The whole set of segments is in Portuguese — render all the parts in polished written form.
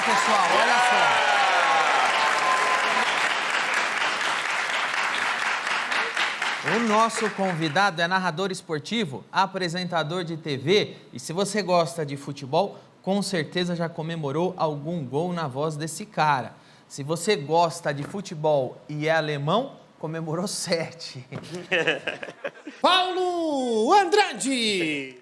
pessoal, olha só. O nosso convidado é narrador esportivo, apresentador de TV. E se você gosta de futebol, com certeza já comemorou algum gol na voz desse cara. Se você gosta de futebol e é alemão, comemorou 7. Paulo Andrade!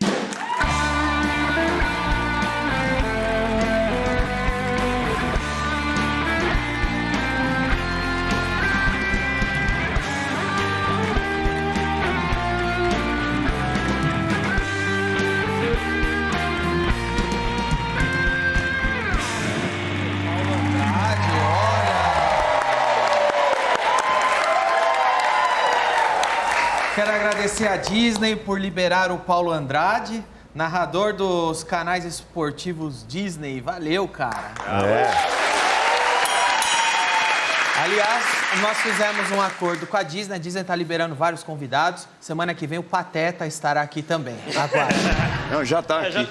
Quero agradecer a Disney por liberar o Paulo Andrade, narrador dos canais esportivos Disney. Valeu, cara. Aliás, nós fizemos um acordo com a Disney. A Disney está liberando vários convidados. Semana que vem o Pateta estará aqui também. Aguarde. Não, já tá aqui.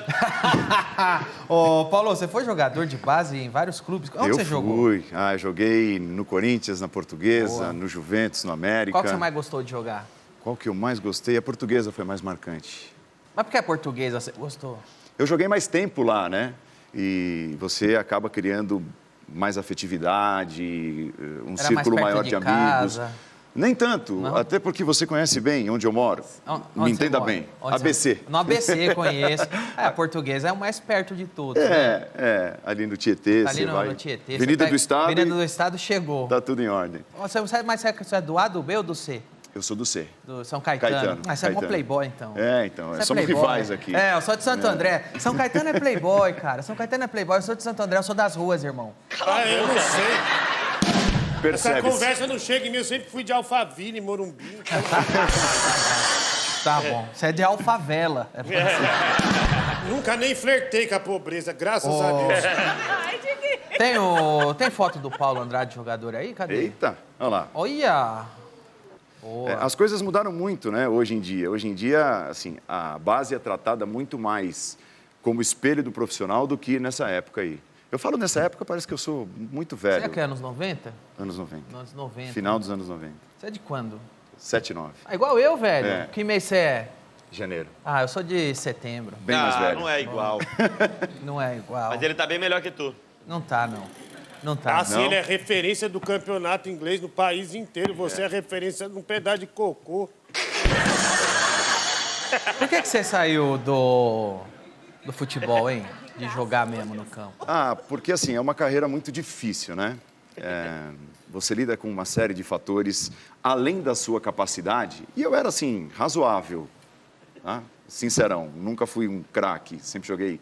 Ô, Paulo, você foi jogador de base em vários clubes. Onde você jogou? Eu joguei no Corinthians, na Portuguesa, no Juventus, no América. Qual que você mais gostou de jogar? Qual que eu mais gostei? A Portuguesa foi mais marcante. Mas por que a Portuguesa você gostou? Eu joguei mais tempo lá, né? E você acaba criando mais afetividade, um círculo maior de amigos. Nem tanto, Não? até porque você conhece bem onde eu moro. Me entenda bem. ABC. No ABC, conheço. A Portuguesa é o mais perto de todos. Ali no Tietê, Tá ali você no vai. Tietê. Avenida do Estado. Avenida do Estado chegou. Tá tudo em ordem. Você é do A, do B ou do C? Eu sou do C. Do São Caetano. Você é mó playboy, então. Somos rivais aqui. Eu sou de Santo André. São Caetano é playboy, cara. São Caetano é playboy. Eu sou de Santo André, eu sou das ruas, irmão. Eu não sei. Percebe-se. Essa conversa não chega em mim. Eu sempre fui de Alphaville, Morumbi. Tá bom. Você é de Alfavela. Nunca nem flertei com a pobreza, graças a Deus. Tem foto do Paulo Andrade, jogador aí? Cadê? Eita, olha lá. Olha! As coisas mudaram muito, né, hoje em dia. Hoje em dia, assim, a base é tratada muito mais como espelho do profissional do que nessa época aí. Eu falo nessa época, parece que eu sou muito velho. Você é que é anos 90? Anos 90. Anos 90. Final dos anos 90. Você é de quando? 79. Igual eu, velho. É. Que mês você é? Janeiro. Eu sou de setembro. Bem mais velho. Não é igual. Não é igual. Mas ele tá bem melhor que tu. Não tá, não. Não tá. Assim, ele é referência do campeonato inglês no país inteiro. Você é referência de um pedaço de cocô. Por que você saiu do futebol, hein? De jogar mesmo no campo? Porque assim, é uma carreira muito difícil, né? Você lida com uma série de fatores além da sua capacidade. E eu era, assim, razoável, tá? Sincerão. Nunca fui um craque. Sempre joguei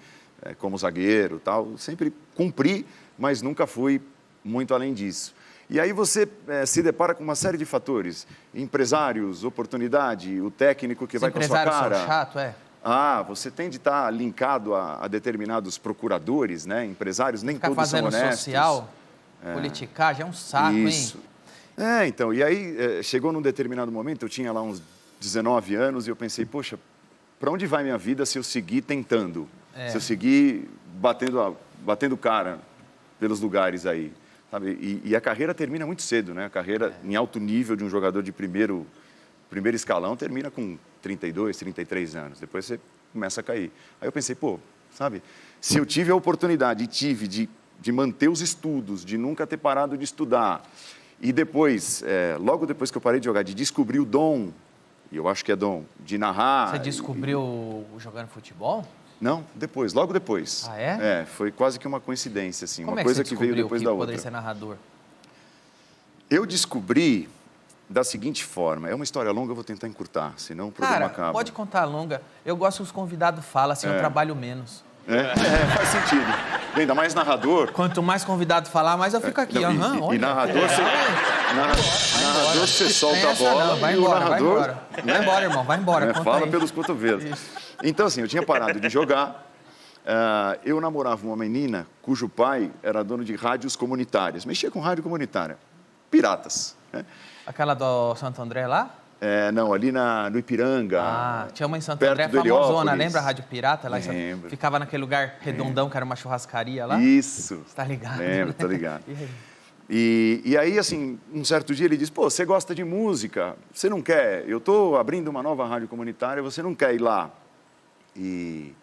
como zagueiro, tal. Sempre cumpri, mas nunca fui muito além disso. E aí você se depara com uma série de fatores. Empresários, oportunidade, o técnico que vai com a sua cara. Os empresários são chato, é? Você tem de estar linkado a determinados procuradores, né? Empresários, nem Ficar todos são fazendo honestos. social, politicagem, é um saco, Isso. hein? Então, e aí chegou num determinado momento, eu tinha lá uns 19 anos, e eu pensei, poxa, para onde vai minha vida se eu seguir tentando? Se eu seguir batendo cara pelos lugares aí, sabe? E a carreira termina muito cedo, né? A carreira em alto nível de um jogador de primeiro escalão termina com 32, 33 anos. Depois você começa a cair. Aí eu pensei, sabe? Se eu tive a oportunidade de manter os estudos, de nunca ter parado de estudar, e depois, logo depois que eu parei de jogar, de descobrir o dom, e eu acho que é dom, de narrar... Você descobriu jogando futebol? Não, logo depois. Ah, é? Foi quase que uma coincidência, assim, Como uma é coisa que que você veio descobriu depois que da poderia outra. ser narrador? Eu descobri da seguinte forma, é uma história longa, eu vou tentar encurtar, senão o programa acaba. Pode contar longa. Eu gosto que os convidados falam, assim eu trabalho menos. Faz sentido. Ainda mais narrador. Quanto mais convidado falar, mais eu fico aqui. E narrador, você solta a bola vai e embora, o narrador... Vai embora, irmão, vai embora. Conta fala aí. pelos cotovelos. Então, assim, eu tinha parado de jogar. Eu namorava uma menina cujo pai era dono de rádios comunitárias. Mexia com rádio comunitária. Piratas, né? Aquela do Santo André lá? Não, ali no Ipiranga. Tinha uma em Santo perto André, do famosona, Heliópolis. lembra a Rádio Pirata? Lá Lembro. Ficava naquele lugar redondão, que era uma churrascaria lá? Isso. Você tá ligado? Lembro, né? tô ligado. E aí? E aí, assim, um certo dia ele disse, pô, você gosta de música, você não quer, eu estou abrindo uma nova rádio comunitária, você não quer ir lá e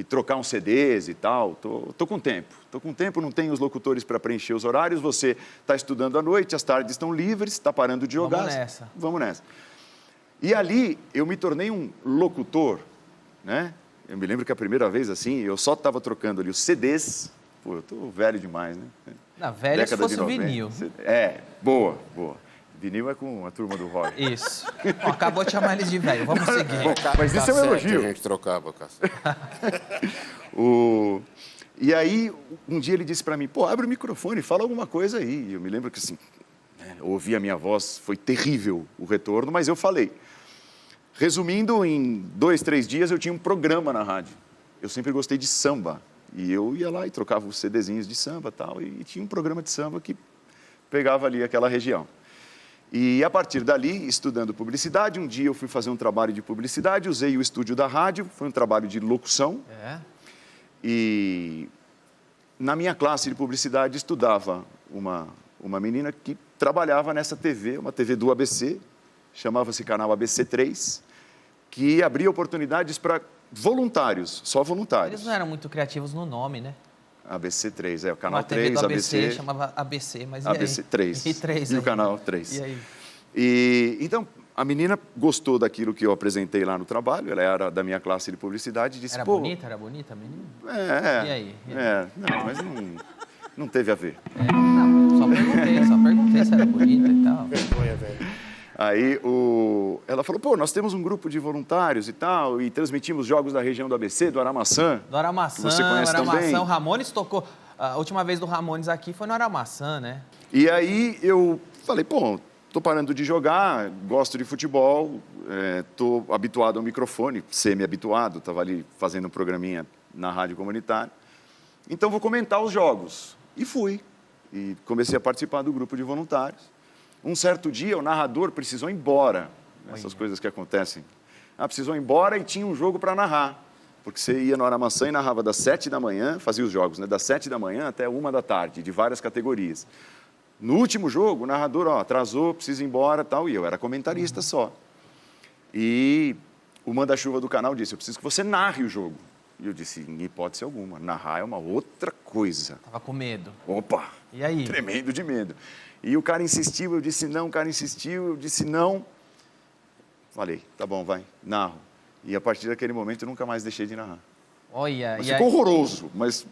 trocar uns CDs e tal? Tô com tempo, não tenho os locutores para preencher os horários, você está estudando à noite, as tardes estão livres, está parando de jogar. Vamos nessa. E ali eu me tornei um locutor, né? Eu me lembro que a primeira vez, assim, eu só estava trocando ali os CDs, pô, eu tô velho demais, né? Não, velho se fosse o vinil. Boa. Vinil é com a turma do rock. Isso. Bom, acabou de chamar eles de velho, vamos seguir. Mas isso é um elogio. A gente trocava, cassete. E aí, um dia ele disse para mim, pô, abre o microfone, fala alguma coisa aí. E eu me lembro que, assim, eu ouvi a minha voz, foi terrível o retorno, mas eu falei. Resumindo, em 2, 3 dias eu tinha um programa na rádio. Eu sempre gostei de samba. E eu ia lá e trocava os CDzinhos de samba e tal, e tinha um programa de samba que pegava ali aquela região. E a partir dali, estudando publicidade, um dia eu fui fazer um trabalho de publicidade, usei o estúdio da rádio, foi um trabalho de locução. E na minha classe de publicidade estudava uma menina que trabalhava nessa TV, uma TV do ABC, chamava-se canal ABC3, que abria oportunidades para voluntários, só voluntários. Eles não eram muito criativos no nome, né? ABC3, o canal Uma TV 3, do ABC, ABC. chamava ABC, mas ABC3. E 3 E aí? o canal 3. E aí? Então, a menina gostou daquilo que eu apresentei lá no trabalho, ela era da minha classe de publicidade, e disse, Era pô... bonita a menina? E aí? Não, mas não teve a ver. Não, só perguntei se era bonita e tal. Vergonha, velho. Aí ela falou, pô, nós temos um grupo de voluntários e tal, e transmitimos jogos da região do ABC, do Aramaçã. Do Aramaçã, que você conhece também. o Ramones tocou. A última vez do Ramones aqui foi no Aramaçã, né? E aí eu falei, pô, tô parando de jogar, gosto de futebol, tô habituado ao microfone, semi-habituado, estava ali fazendo um programinha na rádio comunitária. Então vou comentar os jogos. E fui. E comecei a participar do grupo de voluntários. Um certo dia, o narrador precisou ir embora. Essas coisas que acontecem. Precisou ir embora e tinha um jogo para narrar. Porque você ia no Aramaçã e narrava das 7 da manhã, fazia os jogos, né? Das 7 da manhã até 1 da tarde, de várias categorias. No último jogo, o narrador, atrasou, precisa ir embora e tal. E eu era comentarista só. E o manda-chuva do canal disse, eu preciso que você narre o jogo. E eu disse, em hipótese alguma, narrar é uma outra coisa. Tava com medo. Opa! E aí? Tremendo de medo. E o cara insistiu, eu disse não, o cara insistiu, eu disse não. Falei, tá bom, vai, narro. E a partir daquele momento eu nunca mais deixei de narrar. Olha, mas ficou horroroso, mas...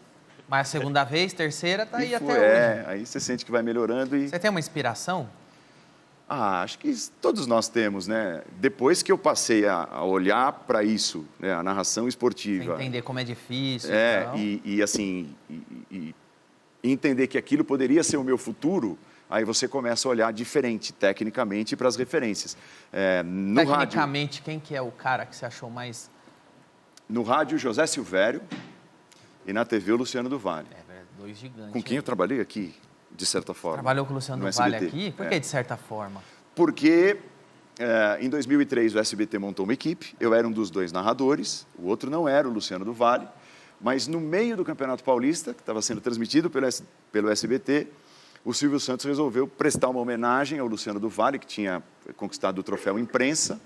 Mas a segunda vez, terceira, tá aí até hoje. Aí você sente que vai melhorando e... Você tem uma inspiração? Acho que todos nós temos, né? Depois que eu passei a olhar para isso, né? A narração esportiva... Pra entender como é difícil e entender que aquilo poderia ser o meu futuro... Aí você começa a olhar diferente, tecnicamente, para as referências. Tecnicamente, rádio, quem que é o cara que você achou mais... No rádio, José Silvério, e na TV, o Luciano do Vale. Dois gigantes. Com quem eu trabalhei aqui, de certa forma. Trabalhou com o Luciano do Vale aqui? Por que de certa forma? Porque em 2003 o SBT montou uma equipe, eu era um dos 2 narradores, o outro não era o Luciano do Vale, mas no meio do Campeonato Paulista, que estava sendo transmitido pelo SBT, o Silvio Santos resolveu prestar uma homenagem ao Luciano do Vale, que tinha conquistado o troféu imprensa,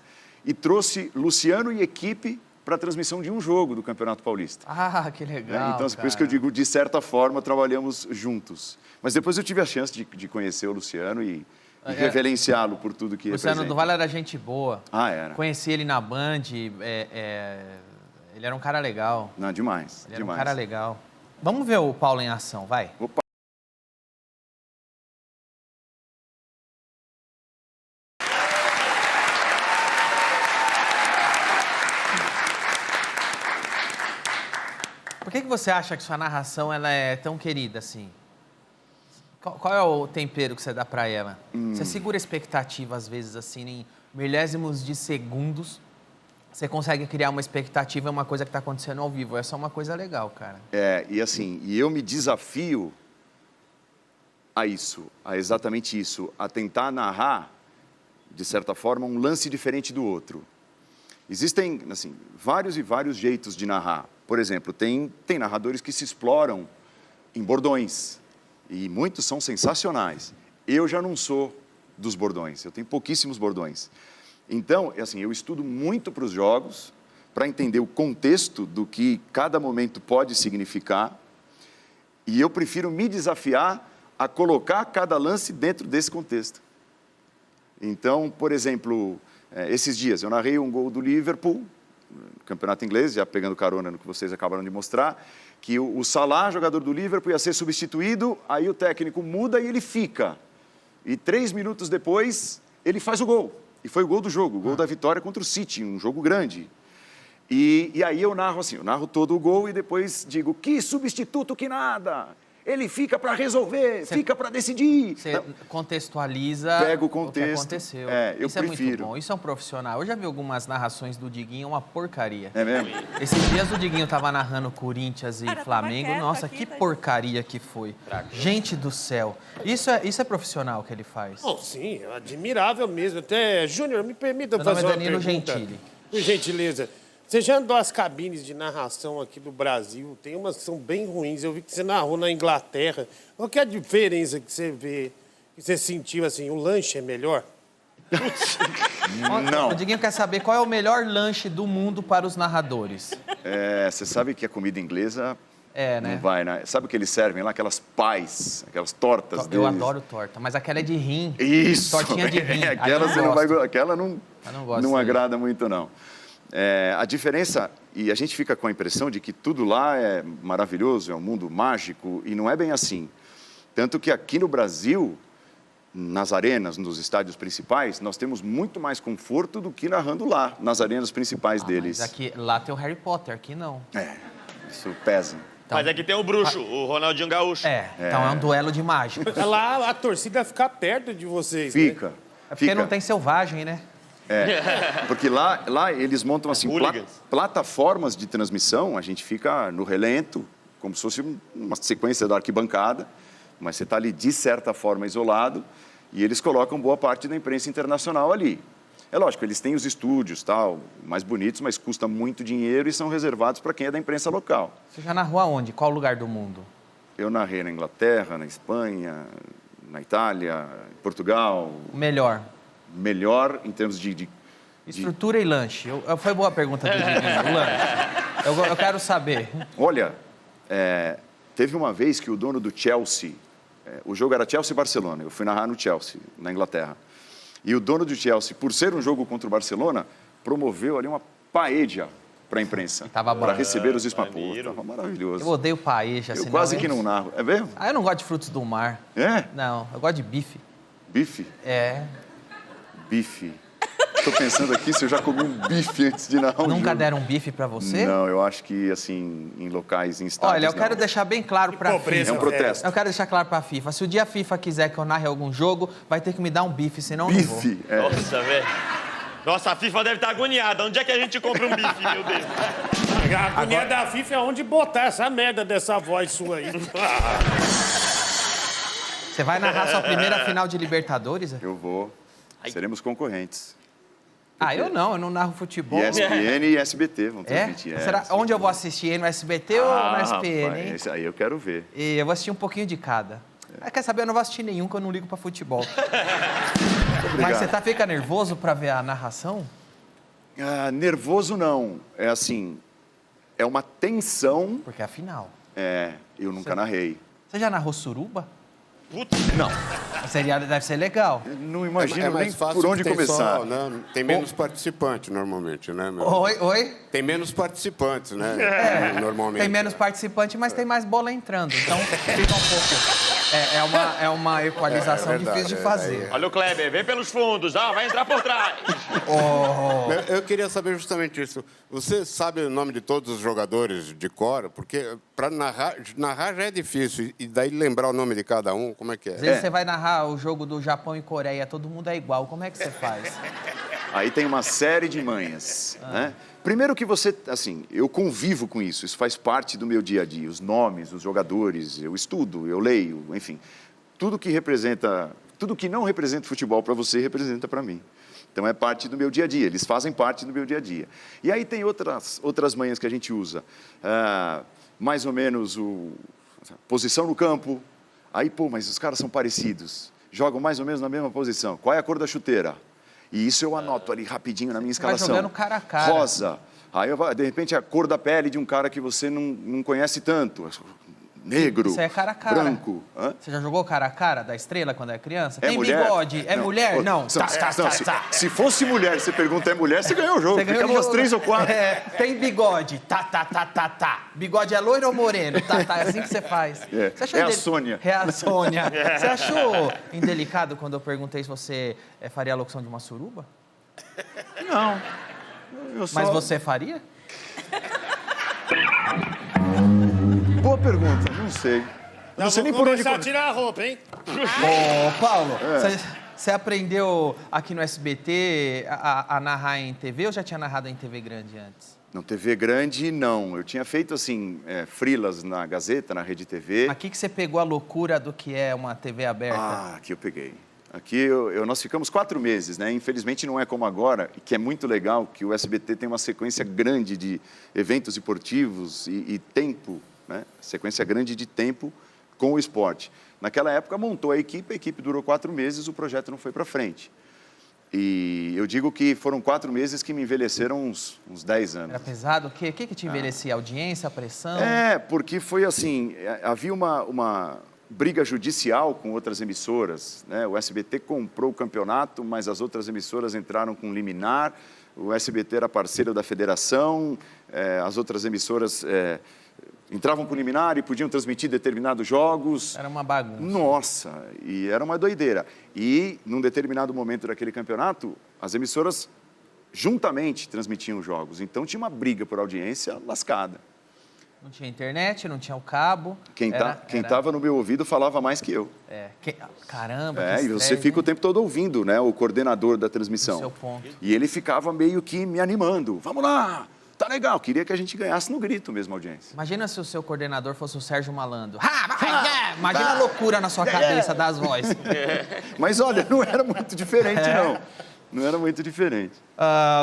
e trouxe Luciano e equipe para a transmissão de um jogo do Campeonato Paulista. Que legal, Então, por isso que eu digo, de certa forma, trabalhamos juntos. Mas depois eu tive a chance de conhecer o Luciano e reverenciá-lo por tudo que Luciano do Vale era gente boa. Era. Conheci ele na Band, ele era um cara legal. Não, demais. Ele era um cara legal. Vamos ver o Paulo em ação, vai. Opa. Por que você acha que sua narração ela é tão querida assim? Qual é o tempero que você dá para ela? Você segura expectativa, às vezes, assim, em milésimos de segundos. Você consegue criar uma expectativa em uma coisa que está acontecendo ao vivo. Essa é uma coisa legal, cara. E eu me desafio a isso, a exatamente isso, a tentar narrar de certa forma, um lance diferente do outro. Existem, assim, vários e vários jeitos de narrar. Por exemplo, tem narradores que se exploram em bordões, e muitos são sensacionais. Eu já não sou dos bordões, eu tenho pouquíssimos bordões. Então, assim, eu estudo muito para os jogos, para entender o contexto do que cada momento pode significar, e eu prefiro me desafiar a colocar cada lance dentro desse contexto. Então, por exemplo, esses dias eu narrei um gol do Liverpool, no campeonato inglês, já pegando carona no que vocês acabaram de mostrar, que o Salah, jogador do Liverpool, ia ser substituído, aí o técnico muda e ele fica. E 3 minutos depois, ele faz o gol. E foi o gol do jogo, o gol da vitória contra o City, um jogo grande. E aí eu narro assim, eu narro todo o gol e depois digo, que substituto que nada! Ele fica para resolver, fica para decidir. Você contextualiza Pega o contexto. O que aconteceu. Eu Isso prefiro. é muito bom, isso é um profissional. Eu já vi algumas narrações do Diguinho, uma porcaria. É mesmo? Esses dias o Diguinho estava narrando Corinthians e Flamengo. Nossa, que porcaria que foi. Gente do céu. Isso é profissional que ele faz. Bom, sim, é admirável mesmo. Até, Júnior, me permita Meu nome fazer é uma Danilo pergunta. Gentili. Por gentileza. Você já andou as cabines de narração aqui do Brasil? Tem umas que são bem ruins. Eu vi que você narrou na Inglaterra. Qual que é a diferença que você vê, que você sentiu assim? O lanche é melhor? Não. O Diguinho quer saber qual é o melhor lanche do mundo para os narradores. Você sabe que a comida inglesa Né? não vai, né? Sabe o que eles servem lá? Aquelas pies, aquelas tortas Eu deles. adoro torta, mas aquela é de rim. Isso! Tortinha de rim. Aquela você não vai, aquela não, Eu não gosto não disso. agrada muito, não. A diferença, e a gente fica com a impressão de que tudo lá é maravilhoso, é um mundo mágico, e não é bem assim. Tanto que aqui no Brasil, nas arenas, nos estádios principais, nós temos muito mais conforto do que narrando lá, nas arenas principais deles. Mas lá tem o Harry Potter, aqui não. Isso pesa. Então, Mas aqui tem o bruxo, o Ronaldinho Gaúcho. Então é um duelo de mágica. Lá a torcida fica perto de vocês, Fica. né? É porque não tem selvagem, né? Porque lá eles montam assim Hooligans. plataformas de transmissão, a gente fica no relento, como se fosse uma sequência da arquibancada, mas você está ali de certa forma isolado, e eles colocam boa parte da imprensa internacional ali. É lógico, eles têm os estúdios, tal, mais bonitos, mas custa muito dinheiro e são reservados para quem é da imprensa local. Você já narrou aonde? Qual lugar do mundo? Eu narrei na Inglaterra, na Espanha, na Itália, em Portugal. O melhor. Melhor em termos de Estrutura e lanche. Foi boa a pergunta do Diguinho. O lanche. Eu quero saber. Olha, teve uma vez que o dono do Chelsea, o jogo era Chelsea-Barcelona, eu fui narrar no Chelsea, na Inglaterra, e o dono do Chelsea, por ser um jogo contra o Barcelona, promoveu ali uma paella para a imprensa, Tava bom. para receber os espaços. maneiro. Estava maravilhoso. Eu odeio paella. Eu quase que não narro. É mesmo? Eu não gosto de frutos do mar. É? Não, eu gosto de bife. Bife? Bife. Estou pensando aqui se eu já comi um bife antes de narrar um Nunca jogo. deram um bife pra você? Não, eu acho que, assim, em locais, em estádios, Olha, eu quero não. deixar bem claro pra pobreza, É FIFA. um protesto. Eu quero deixar claro pra FIFA. Se o dia a FIFA quiser que eu narre algum jogo, vai ter que me dar um bife, senão eu não vou. Bife, Nossa, velho. Nossa, a FIFA deve estar agoniada. Onde é que a gente compra um bife, meu Deus? A agonia da FIFA é onde botar essa merda dessa voz sua aí. Você vai narrar sua primeira final de Libertadores? Eu vou. Seremos concorrentes. Eu não narro futebol. ESPN e SBT vão transmitir. Será, onde eu vou assistir? No SBT ou no SPN, rapaz, hein? esse aí eu quero ver. E eu vou assistir um pouquinho de cada. Quer saber? Eu não vou assistir nenhum, que eu não ligo pra futebol. Mas você fica nervoso pra ver a narração? Nervoso não. É assim, é uma tensão. Porque é a final. Eu nunca narrei. Você já narrou suruba? Puta. Não. Deve ser legal. Não imagino nem mais fácil por onde que tem começar. só, né? Tem menos participantes, normalmente, né, meu? Oi? Tem menos participantes, né? Normalmente. Tem menos participante, mas tem mais bola entrando. Então fica um pouco... É uma equalização É verdade, difícil de fazer. Olha o Kleber, vem pelos fundos. Vai entrar por trás. Eu queria saber justamente isso. Você sabe o nome de todos os jogadores de cor? Porque para narrar já é difícil. E daí lembrar o nome de cada um, como é que é? Às vezes você vai narrar o jogo do Japão e Coreia, todo mundo é igual. Como é que você faz? Aí tem uma série de manhas, né? Primeiro que você, assim, eu convivo com isso faz parte do meu dia a dia, os nomes, os jogadores, eu estudo, eu leio, enfim. Tudo que representa tudo que não representa futebol para você, representa para mim. Então, é parte do meu dia a dia, eles fazem parte do meu dia a dia. E aí tem outras manhas que a gente usa. Mais ou menos posição no campo. Aí, mas os caras são parecidos. Jogam mais ou menos na mesma posição. Qual é a cor da chuteira? E isso eu anoto ali rapidinho na minha escalação. Vai jogando cara a cara. Rosa. Aí, de repente, a cor da pele de um cara que você não conhece tanto. Negro, isso é cara a cara. Branco. Hã? Você já jogou cara a cara da Estrela quando é criança? É Tem mulher? bigode? É mulher? Não. Se fosse mulher, você pergunta é mulher, você ganhou o jogo. Ficava umas 3 ou 4. Tem bigode? Bigode é loiro ou moreno? É assim que você faz. Você a Sônia. É a Sônia. Você achou indelicado quando eu perguntei se você faria a locução de uma suruba? Não. Mas você faria? Boa pergunta, não sei. Não sei nem por onde começar a tirar a roupa, hein? Ô, Paulo, você aprendeu aqui no SBT a narrar em TV ou já tinha narrado em TV grande antes? Não, TV grande, não. Eu tinha feito, assim, freelas na Gazeta, na Rede TV. Aqui que você pegou a loucura do que é uma TV aberta? Aqui eu peguei. Aqui nós ficamos 4 meses, né? Infelizmente não é como agora, que é muito legal, que o SBT tem uma sequência grande de eventos esportivos e tempo, né? Sequência grande de tempo com o esporte. Naquela época montou a equipe durou 4 meses, o projeto não foi para frente. E eu digo que foram 4 meses que me envelheceram uns 10 anos. Era pesado? O que te envelhecia? A audiência, a pressão? Porque foi assim, havia uma briga judicial com outras emissoras, né? O SBT comprou o campeonato, mas as outras emissoras entraram com liminar, o SBT era parceiro da federação, as outras emissoras entravam com liminar e podiam transmitir determinados jogos. Era uma bagunça. Nossa, e era uma doideira. E, num determinado momento daquele campeonato, as emissoras juntamente transmitiam os jogos. Então, tinha uma briga por audiência lascada. Não tinha internet, não tinha o cabo. Quem estava no meu ouvido falava mais que eu. Caramba, que e você fica o tempo todo ouvindo, né, o coordenador da transmissão. Seu ponto. E ele ficava meio que me animando. Vamos lá, tá legal. Queria que a gente ganhasse no grito mesmo, a audiência. Imagina se o seu coordenador fosse o Sérgio Malandro. Imagina a loucura na sua cabeça das vozes. Mas olha, não era muito diferente, não. Não era muito diferente.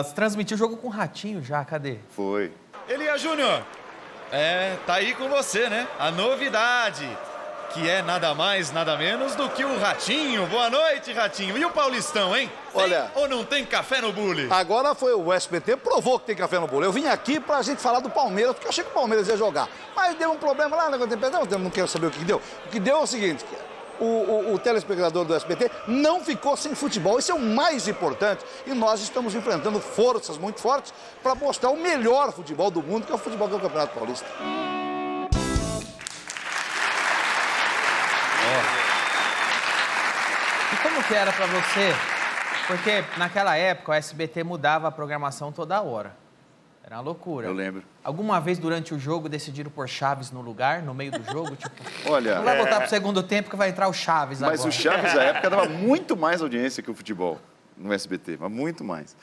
Você transmitiu o jogo com o Ratinho já, cadê? Foi. Elia Júnior, tá aí com você, né? A novidade, que é nada mais, nada menos do que o Ratinho. Boa noite, Ratinho. E o Paulistão, hein? Olha, ou não tem café no bule? Agora foi o SBT, provou que tem café no bule. Eu vim aqui pra gente falar do Palmeiras, porque eu achei que o Palmeiras ia jogar. Mas deu um problema lá, não quero saber o que deu. O que deu é o seguinte, o telespectador do SBT não ficou sem futebol. Isso é o mais importante. E nós estamos enfrentando forças muito fortes para mostrar o melhor futebol do mundo, que é o futebol do Campeonato Paulista. E como que era pra você? Porque naquela época o SBT mudava a programação toda hora. Era uma loucura. Eu lembro. Alguma vez durante o jogo decidiram pôr Chaves no lugar, no meio do jogo? Tipo, olha, não vai voltar pro segundo tempo que vai entrar o Chaves agora. Mas o Chaves, na época, dava muito mais audiência que o futebol no SBT, mas muito mais.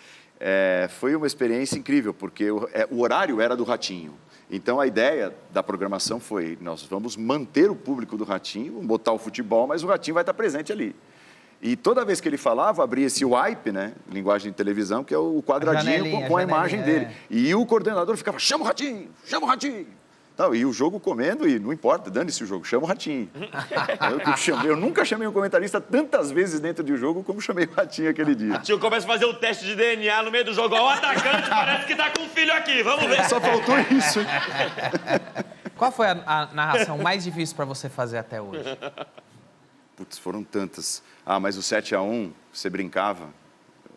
Foi uma experiência incrível, porque o horário era do Ratinho. Então, a ideia da programação foi, nós vamos manter o público do Ratinho, vamos botar o futebol, mas o Ratinho vai estar presente ali. E toda vez que ele falava, abria esse wipe, né? Linguagem de televisão, que é o quadradinho com a imagem dele. E o coordenador ficava, chama o Ratinho, chama o Ratinho. E o jogo comendo, e não importa, dane-se o jogo, chama o Ratinho. Eu nunca chamei um comentarista tantas vezes dentro de um jogo como chamei o Ratinho aquele dia. Ratinho começa a fazer o teste de DNA no meio do jogo. Ó, o atacante parece que tá com um filho aqui, vamos ver. Só faltou isso, hein? Qual foi a narração mais difícil para você fazer até hoje? Putz, foram tantas. Mas o 7-1, você brincava,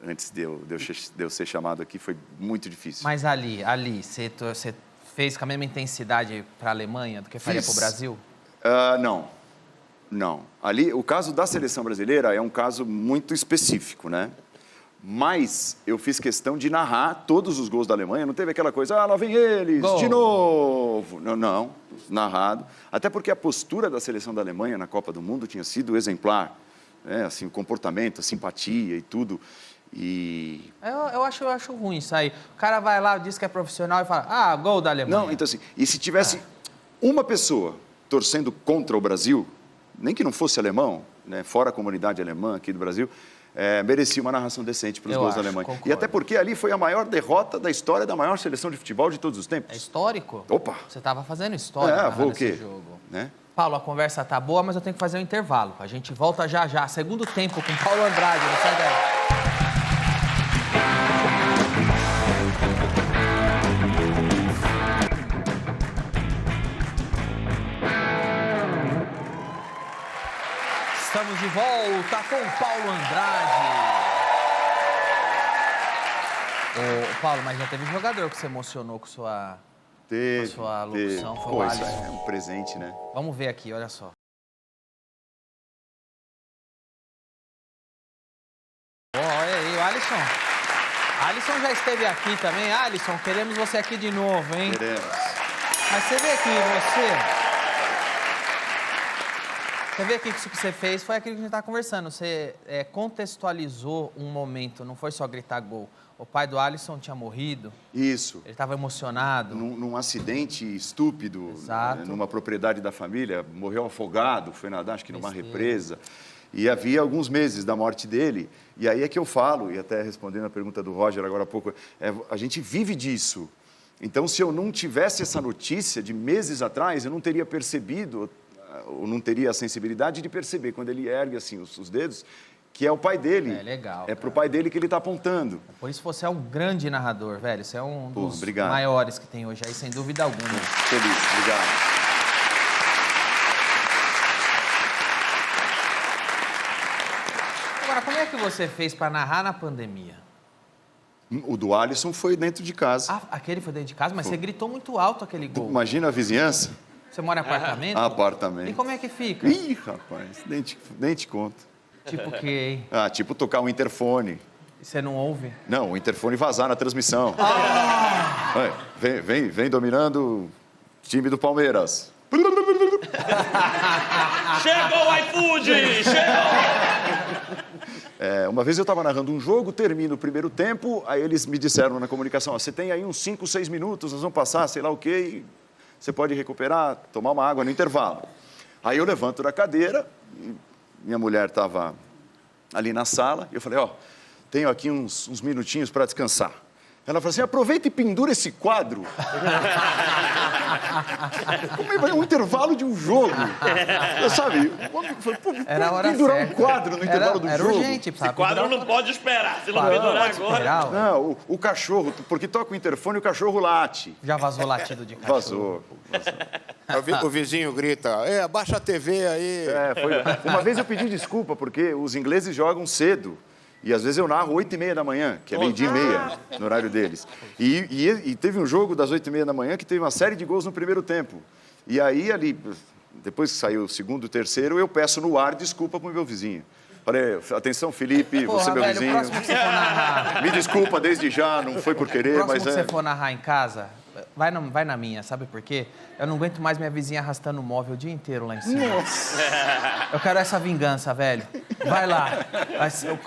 antes de eu ser chamado aqui, foi muito difícil. Mas ali, você fez com a mesma intensidade para a Alemanha do que faria para o Brasil? Não. Ali, o caso da seleção brasileira é um caso muito específico, né? Mas eu fiz questão de narrar todos os gols da Alemanha. Não teve aquela coisa, lá vem eles, gol. De novo. Não, narrado. Até porque a postura da seleção da Alemanha na Copa do Mundo tinha sido exemplar. Né? Assim, o comportamento, a simpatia e tudo. Eu acho ruim isso aí. O cara vai lá, diz que é profissional e fala, gol da Alemanha. Não, então assim, e se tivesse uma pessoa torcendo contra o Brasil, nem que não fosse alemão, né, fora a comunidade alemã aqui do Brasil, merecia uma narração decente para os gols da Alemanha. Concordo. E até porque ali foi a maior derrota da história da maior seleção de futebol de todos os tempos. É histórico? Opa! Você estava fazendo história Vou narrando o quê? esse jogo. Né? Paulo, a conversa tá boa, mas eu tenho que fazer um intervalo. A gente volta já já. Segundo tempo com Paulo Andrade. Não sai daí. Estamos de volta com o Paulo Andrade. Ô, Paulo, mas já teve jogador que se emocionou com sua locução. Foi o isso Alisson. é um presente, né? Vamos ver aqui, olha só. Olha aí, o Alisson. Alisson já esteve aqui também. Alisson, queremos você aqui de novo, hein? Queremos. Mas você vê aqui, Você vê aqui que isso que você fez foi aquilo que a gente estava conversando. Você contextualizou um momento, não foi só gritar gol. O pai do Alisson tinha morrido. Isso. Ele estava emocionado. Num acidente estúpido, Exato. numa propriedade da família, morreu afogado, foi nadar, acho que numa Besteira. represa. E havia alguns meses da morte dele. E aí é que eu falo, e até respondendo a pergunta do Roger agora há pouco, a gente vive disso. Então, se eu não tivesse essa notícia de meses atrás, eu não teria percebido, ou não teria a sensibilidade de perceber, quando ele ergue assim os dedos, que é o pai dele. É legal. É pro pai dele que ele está apontando. Por isso você é um grande narrador, velho. Você é um dos obrigado. maiores que tem hoje aí, sem dúvida alguma. Feliz, obrigado. Agora, como é que você fez para narrar na pandemia? O do Alisson foi dentro de casa. Ah, aquele foi dentro de casa, mas você gritou muito alto aquele gol. Imagina a vizinhança. Você mora em apartamento? Apartamento. E como é que fica? Ih, rapaz, nem te conto. Tipo o quê, hein? Tipo tocar um interfone. E você não ouve? Não, o interfone vazar na transmissão. Vem dominando o time do Palmeiras. Chegou o iFood! Chegou! Uma vez eu estava narrando um jogo, termina o primeiro tempo, aí eles me disseram na comunicação, você tem aí uns 5, 6 minutos, nós vamos passar, sei lá o quê, e você pode recuperar, tomar uma água no intervalo. Aí eu levanto da cadeira, e minha mulher estava ali na sala, e eu falei, tenho aqui uns minutinhos para descansar. Ela falou assim, aproveita e pendura esse quadro. Como é um intervalo de um jogo? Sabe? Era a hora pendurar certa. um quadro no intervalo do era jogo. urgente, Esse quadro não pode esperar. Se não pendurar agora... Não, o cachorro, porque toca o interfone e o cachorro late. Já vazou latido de cachorro? Vazou. O vizinho grita, abaixa a TV aí. Uma vez eu pedi desculpa, porque os ingleses jogam cedo. E às vezes eu narro 8h30 da manhã, que é 12h30 no horário deles. E teve um jogo das 8h30 da manhã que teve uma série de gols no primeiro tempo. E aí, ali, depois que saiu o segundo e o terceiro, eu peço no ar desculpa pro meu vizinho. Falei, atenção, Felipe, você é meu velho, vizinho. o próximo que você for narrar... Me desculpa desde já, não foi por querer, O próximo mas que você for narrar em casa, vai na minha, sabe por quê? Eu não aguento mais minha vizinha arrastando o móvel o dia inteiro lá em cima. Nossa! Eu quero essa vingança, velho. Vai lá.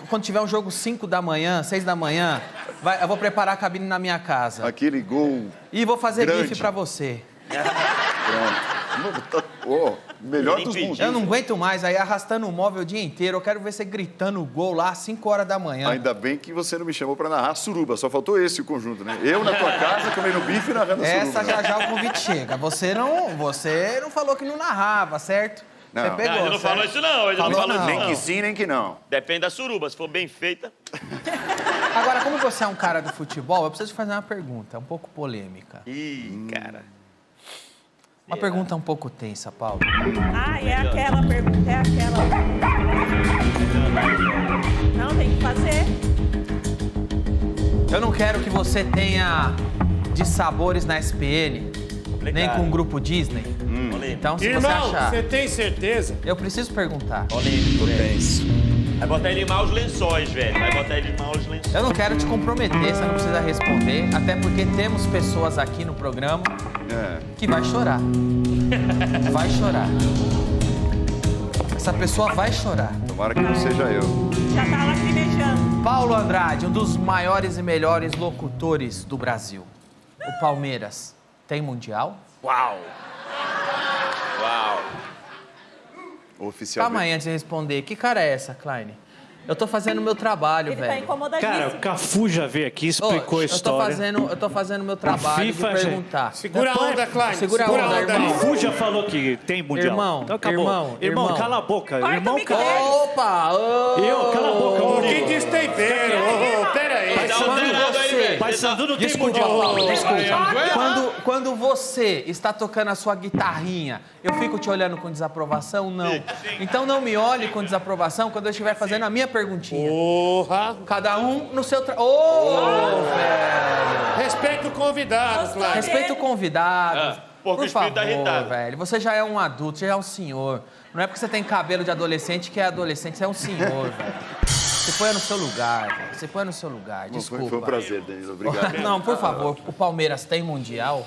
Quando tiver um jogo 5 da manhã, 6 da manhã, eu vou preparar a cabine na minha casa. Aquele gol E vou fazer grande. bife pra você. Pronto. Melhor dos mundos. Eu não aguento mais aí arrastando o móvel o dia inteiro. Eu quero ver você gritando o gol lá às 5 horas da manhã. Ainda bem que você não me chamou para narrar suruba. Só faltou esse o conjunto, né? Eu na tua casa comendo bife e narrando Essa suruba. já o convite chega. Você não falou que não narrava, certo? Não. Você pegou, Não, ele não certo? falou isso não. Ele não Falou falou não. isso Nem não. que sim, nem que não. Depende da suruba. Se for bem feita... Agora, como você é um cara do futebol, eu preciso te fazer uma pergunta, um pouco polêmica. Ih, cara. Uma pergunta um pouco tensa, Paulo. É aquela pergunta, é aquela. Não, tem que fazer. Eu não quero que você tenha dissabores na SPN, nem com o grupo Disney. Então, se você Irmão, achar... você tem certeza? Eu preciso perguntar. Vai botar ele mal os lençóis, velho. Vai botar ele mal os lençóis. Eu não quero te comprometer, você não precisa responder, até porque temos pessoas aqui no programa que vai chorar. Vai chorar. Essa pessoa vai chorar. Tomara que não seja eu. Já tá lacrimejando. Paulo Andrade, um dos maiores e melhores locutores do Brasil. O Palmeiras tem Mundial? Uau! Uau! Oficialmente. Calma aí, antes de responder. Que cara é essa, Klein? Eu tô fazendo o meu trabalho, Ele tá velho. incomodadíssimo. Cara, o Cafu já veio aqui, explicou a história. Eu tô fazendo o meu trabalho de FIFA já- perguntar. Segura a onda, Klein. Segura a onda, irmão. Cafu já falou que tem mundial. Irmão, então acabou. irmão. Cala a boca. Corta Irmão, o cala a microfone. boca. Opa! ô. Cala a boca, Ô, Murilo. quem disse tempero? Ô, peraí. Dá um treinado aí, velho. Paysandu não tem Desculpa, mundial. Paulo, desculpa. Quando você está tocando a sua guitarrinha, eu fico te olhando com desaprovação? Não. Então não me olhe com desaprovação quando eu estiver fazendo a minha perguntinha. Porra. Cada um no seu... velho. Respeita o convidado, Klein. Respeita o convidado. porque o Por espírito tá favor, irritado. velho. Você já é um adulto, já é um senhor. Não é porque você tem cabelo de adolescente que é adolescente, você é um senhor, velho. Você põe no seu lugar, velho. Você põe no seu lugar, desculpa. Foi um prazer, Danilo. Obrigado. Não, por favor, o Palmeiras tem mundial?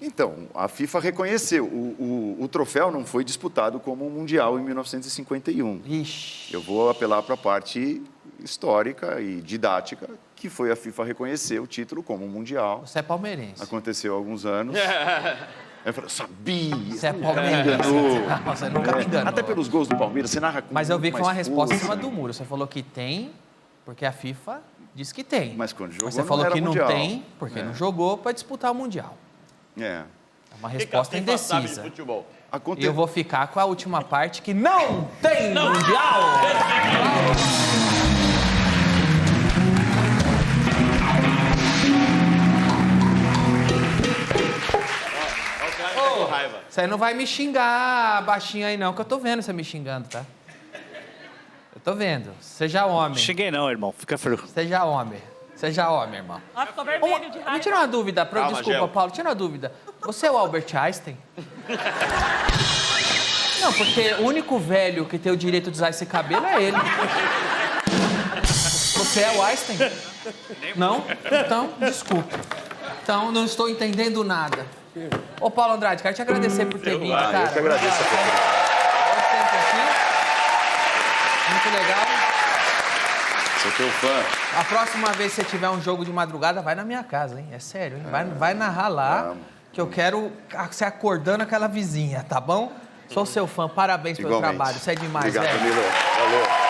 Então, a FIFA reconheceu. O troféu não foi disputado como um mundial em 1951. Ixi. Eu vou apelar para a parte histórica e didática, que foi a FIFA reconhecer o título como um mundial. Você é palmeirense. Aconteceu há alguns anos. Eu falei, sabia! Você é palmeirense. Não, você nunca me enganou. Até pelos gols do Palmeiras, você narra com Mas eu vi que foi uma mais resposta em força. cima do muro. Você falou que tem, porque a FIFA diz que tem. Mas quando jogou, Mas você não falou era que não mundial. tem, porque não jogou para disputar o Mundial. É. É uma O que resposta a FIFA sabe de indecisa. futebol? E eu vou ficar com a última parte que não tem Mundial! Olha o cara tá com raiva. Você não vai me xingar baixinho aí não, que eu tô vendo você me xingando, tá? Eu tô vendo. Seja homem. Cheguei não, irmão. Fica frio. Seja homem. Seja homem, irmão. Ó, ficou vermelho de Me raiva. tira uma dúvida, Calma, desculpa, Gel. Paulo, tira uma dúvida. Você é o Albert Einstein? Não, porque o único velho que tem o direito de usar esse cabelo é ele. Você é o Einstein? Não? Então, desculpa. Então, não estou entendendo nada. Ô, Paulo Andrade, quero te agradecer por ter vindo, cara. Eu que agradeço a Muito tempo aqui. Muito legal. Sou teu fã. A próxima vez que você tiver um jogo de madrugada, vai na minha casa, hein? É sério, hein? Vai narrar lá, que eu quero você acordando aquela vizinha, tá bom? Sou seu fã, parabéns pelo Igualmente. trabalho, você é demais, Obrigado, velho. Danilo. Valeu.